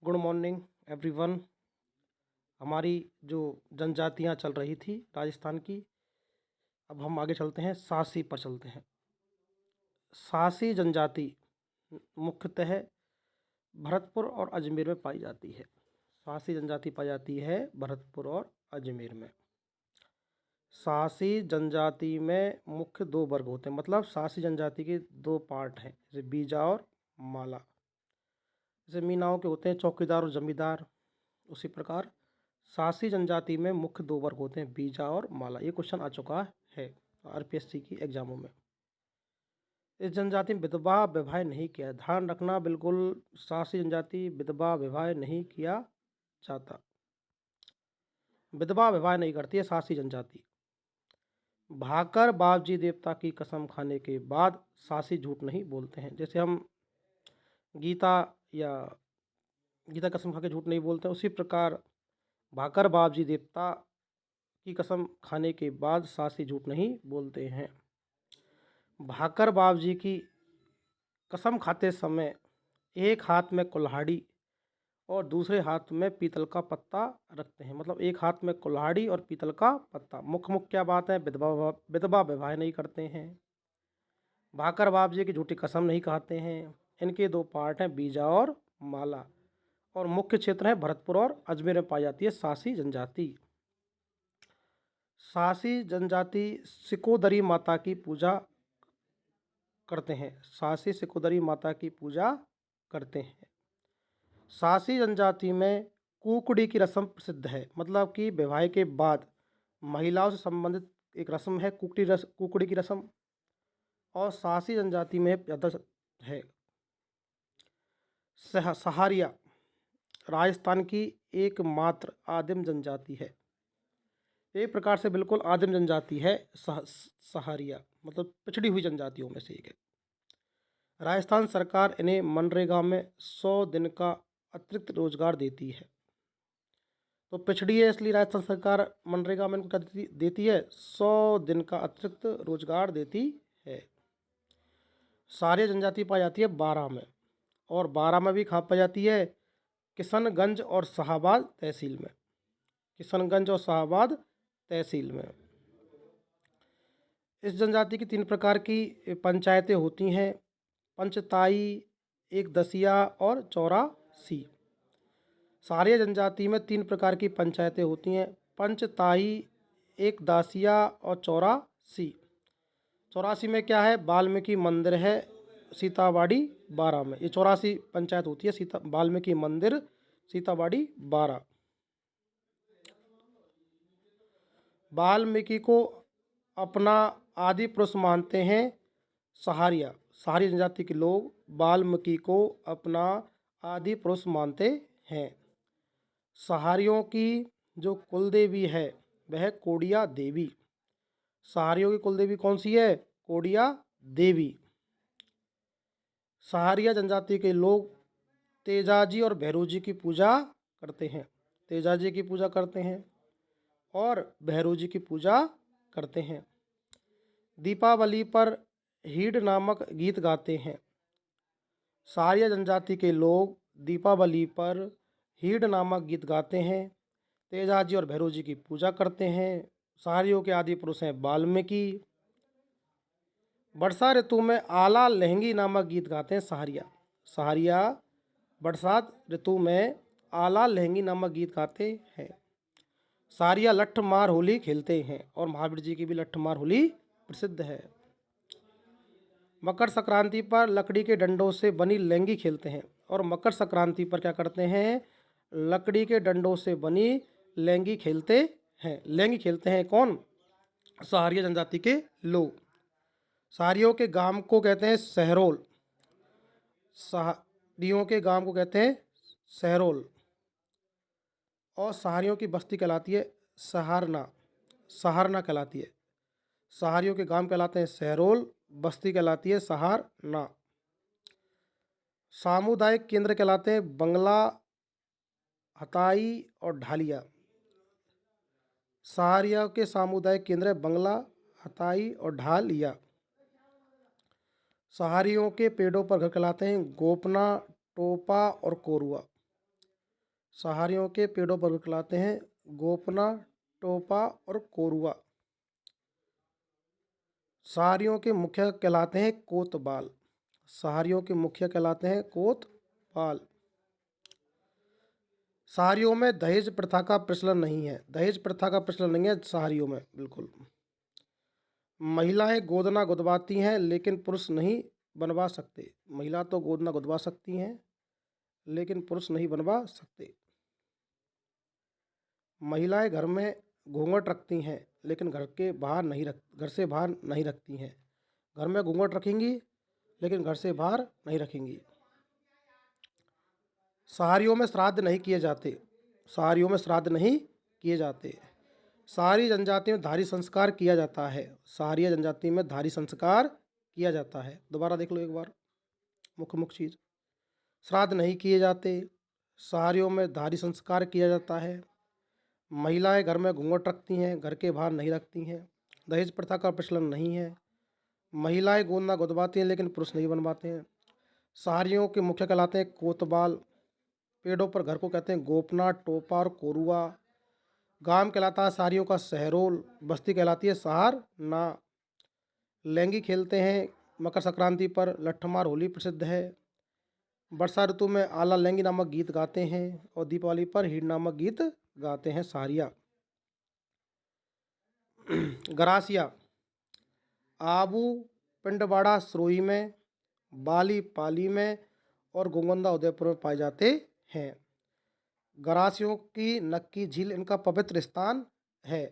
Good morning everyone. हमारी जो जनजातियां चल रही थी राजस्थान की, अब हम आगे चलते हैं, सासी पर चलते हैं। सासी जनजाति मुख्यतः भरतपुर और अजमेर में पाई जाती है। सासी जनजाति पाई जाती है भरतपुर और अजमेर में। सासी जनजाति में मुख्य दो वर्ग होते हैं, मतलब सासी जनजाति के दो पार्ट हैं, जैसे बीजा और माला। जैसे मीनाओं के होते हैं चौकीदार और जमींदार, उसी प्रकार सासी जनजाति में मुख्य दो वर्ग होते हैं, बीजा और माला। ये क्वेश्चन आ चुका है आरपीएससी की एग्जामों में। इस जनजाति में विधवा विवाह नहीं किया, ध्यान रखना बिल्कुल, सासी जनजाति विधवा विवाह नहीं किया जाता, विधवा विवाह नहीं करती है सासी जनजाति। भाकर बाबजी देवता की कसम खाने के बाद सासी झूठ नहीं बोलते हैं। जैसे हम गीता या गीता कसम खा के झूठ नहीं बोलते हैं, उसी प्रकार भाकर बाबजी देवता की कसम खाने के बाद सासी झूठ नहीं बोलते हैं। भाकर बाबजी की कसम खाते समय एक हाथ में कुल्हाड़ी और दूसरे हाथ में पीतल का पत्ता रखते हैं, मतलब एक हाथ में कुल्हाड़ी और पीतल का पत्ता। मुख्य क्या बात है, विधवा विवाह नहीं करते हैं, भाकर बाबजी की झूठी कसम नहीं खाते हैं। इनके दो पार्ट हैं, बीजा और माला, और मुख्य क्षेत्र है भरतपुर और अजमेर में पाई जाती है सासी जनजाति। सासी जनजाति सिकोदरी माता की पूजा करते हैं, सासी सिकोदरी माता की पूजा करते हैं। सासी जनजाति में कुकड़ी की रस्म प्रसिद्ध है, मतलब कि विवाह के बाद महिलाओं से संबंधित एक रस्म है कुकड़ी की रस्म, और सासी जनजाति में ज़्यादा है। सहारिया राजस्थान की एकमात्र आदिम जनजाति है, एक प्रकार से बिल्कुल आदिम जनजाति है सहारिया, मतलब पिछड़ी हुई जनजातियों में से एक है। राजस्थान सरकार इन्हें मनरेगा में 100 दिन का अतिरिक्त रोजगार देती है। तो पिछड़ी है इसलिए राजस्थान सरकार मनरेगा में इनको क्या देती है, 100 दिन का अतिरिक्त रोजगार देती है। सारी जनजाति पाई जाती है बारां में, और बारां में भी कहाँ पाई जाती है, किशनगंज और शाहाबाद तहसील में, किशनगंज और शाहाबाद तहसील में। इस जनजाति की 3 प्रकार की पंचायतें होती हैं, पंचताई, एक दसिया और चौरासी। सारी जनजाति में 3 प्रकार की पंचायतें होती हैं, पंचताई, एक दासिया और चौरासी। चौरासी में क्या है, वाल्मीकि मंदिर है सीताबाड़ी 12 में। ये 84 पंचायत होती है, वाल्मीकि मंदिर सीताबाड़ी 12। वाल्मीकि को अपना आदि पुरुष मानते हैं सहारिया, सहारी जनजाति के लोग वाल्मीकि को अपना आदि पुरुष मानते हैं। सहारियों की जो कुलदेवी है वह कोडिया देवी। सहारियों की कुलदेवी कौन सी है, कोडिया देवी। सहारिया जनजाति के लोग तेजाजी और भैरोजी की पूजा करते हैं, तेजाजी की पूजा करते हैं और भैरोजी की पूजा करते हैं। दीपावली पर हीड नामक गीत गाते हैं। सहारिया जनजाति के लोग दीपावली पर हीड नामक गीत गाते हैं, तेजाजी और भैरोजी की पूजा करते हैं। सहारियों के आदि पुरुष हैं वाल्मीकि। वर्षा ऋतु में आला लहंगी नामक गीत गाते हैं सहारिया। सहारिया बरसात ऋतु में आला लहंगी नामक गीत गाते हैं। सहारिया लठ मार होली खेलते हैं, और महावीर जी की भी लठ मार होली प्रसिद्ध है। मकर संक्रांति पर लकड़ी के डंडों से बनी लहंगी खेलते हैं, और मकर संक्रांति पर क्या करते हैं, लकड़ी के डंडों से बनी लहंगी खेलते हैं। लहंगी खेलते हैं कौन, सहारिया जनजाति के लोग। सहारियों के गांव को कहते हैं सहरोल, सहारियों के गांव को कहते हैं सहरोल, और सहारियों की बस्ती कहलाती है सहारना, सहारना कहलाती है। सहारियों के गांव कहलाते हैं सहरोल, बस्ती कहलाती है सहारना। सामुदायिक केंद्र कहलाते हैं बंगला, हताई और ढालिया। सहारिया के सामुदायिक केंद्र है बंगला, हताई और ढालिया। सहारियों के पेड़ों पर घर कहलाते हैं गोपना, टोपा और कोरुआ। सहारियों के पेड़ों पर कहलाते हैं गोपना, टोपा और कोरुआ। सहारियों के मुखिया कहलाते हैं कोतवाल। सहारियों के मुखिया कहलाते हैं कोतवाल। सहारियों में दहेज प्रथा का प्रचलन नहीं है। दहेज प्रथा का प्रचलन नहीं है सहारियों में, बिल्कुल। महिलाएं गोदना गुदवाती हैं लेकिन पुरुष नहीं बनवा सकते। महिला तो गोदना गुदवा सकती हैं लेकिन पुरुष नहीं बनवा सकते। महिलाएं घर में घूंघट रखती हैं लेकिन घर से बाहर नहीं रखती हैं। घर में घूंघट रखेंगी लेकिन घर से बाहर नहीं रखेंगी। सहारियों में श्राद्ध नहीं किए जाते। सहारियों में श्राद्ध नहीं किए जाते। सहारी जनजाति में धारी संस्कार किया जाता है। सहारिया जनजाति में धारी संस्कार किया जाता है। दोबारा देख लो एक बार, मुख्य मुख्य चीज़। श्राद्ध नहीं किए जाते। सहारियों में धारी संस्कार किया जाता है। महिलाएं घर में घूंघट रखती हैं, घर के बाहर नहीं रखती हैं। दहेज प्रथा का प्रचलन नहीं है। महिलाएं गोदना गुदवाती हैं लेकिन पुरुष नहीं बनवाते हैं। सहारियों के मुख्य कहलाते हैं कोतवाल। पेड़ों पर घर को कहते हैं गोपना, टोपा और कोरुआ। गांव कहलाता है सहारियों का सहरोल। बस्ती कहलाती है सहारना। लैंगी खेलते हैं मकर संक्रांति पर। लट्ठमार होली प्रसिद्ध है। वर्षा ऋतु में आला लैंगी नामक गीत गाते हैं और दीपावली पर हीड़ नामक गीत गाते हैं सहारिया। गरासिया आबू पिंडवाड़ा सरोही में, बाली पाली में और गोगंदा उदयपुर में पाए जाते हैं। गरासियों की नक्की झील इनका पवित्र स्थान है।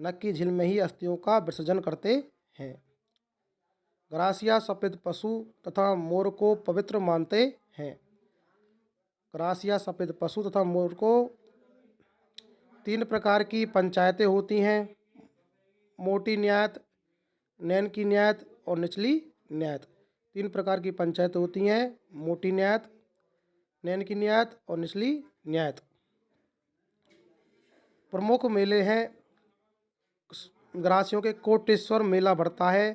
नक्की झील में ही अस्थियों का विसर्जन करते हैं। गरासिया सफेद पशु तथा मोर को पवित्र मानते हैं। गरासिया सफेद पशु तथा मोर को 3 प्रकार की पंचायतें होती हैं। मोटी न्यायत, नैन की न्यायत और निचली न्यायत। 3 प्रकार की पंचायतें होती हैं। मोटी न्यायत, नैन की न्यायत और निचली न्यायत। प्रमुख मेले हैं गरासियों के। कोटेश्वर मेला भरता है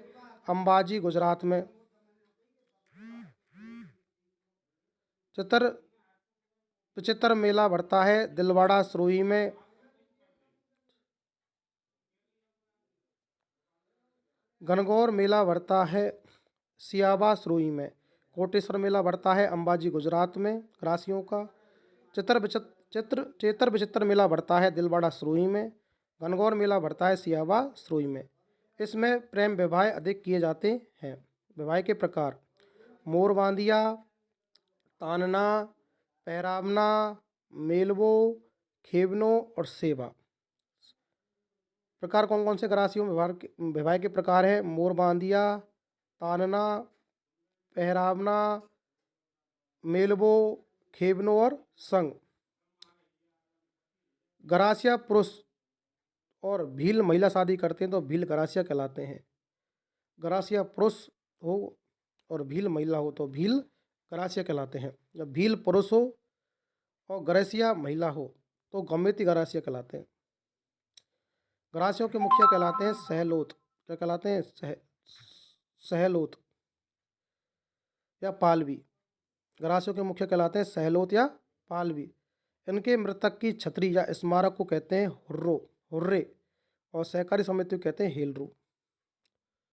अंबाजी गुजरात में। चित्र मेला भरता है दिलवाड़ा सरोही में। गणगौर मेला भरता है सियाबा सरोही में। कोटेश्वर मेला भरता है अंबाजी गुजरात में गरासियों का। चेतर विचित्र मेला भरता है दिलवाड़ा सरोही में। गणगौर मेला भरता है सियाबा सरोही में। इसमें प्रेम विवाह अधिक किए जाते हैं। विवाह के प्रकार मोर बांधिया, तानना, पहरावना, मेलवो, खेवनो और सेवा। प्रकार कौन कौन से गरासियों में विवाह के प्रकार है? मोर बांधिया, तानना, पहरावना, मेलवो, खेवनो और संग। गरासिया पुरुष और भील महिला शादी करते हैं तो भील गरासिया कहलाते हैं। गरासिया पुरुष हो और भील महिला हो तो भील गरासिया कहलाते हैं। जब भील पुरुष हो और गरासिया महिला हो तो गमेती गरासिया कहलाते हैं। गरासियों के मुखिया कहलाते हैं सहलोत। क्या कहलाते हैं? सहलोत या पालवी। गरासियों के मुखिया कहलाते हैं सहलोत या पालवी। इनके मृतक की छतरी या स्मारक को कहते हैं हुर्रे और सहकारी समिति को कहते हैं हेलरू।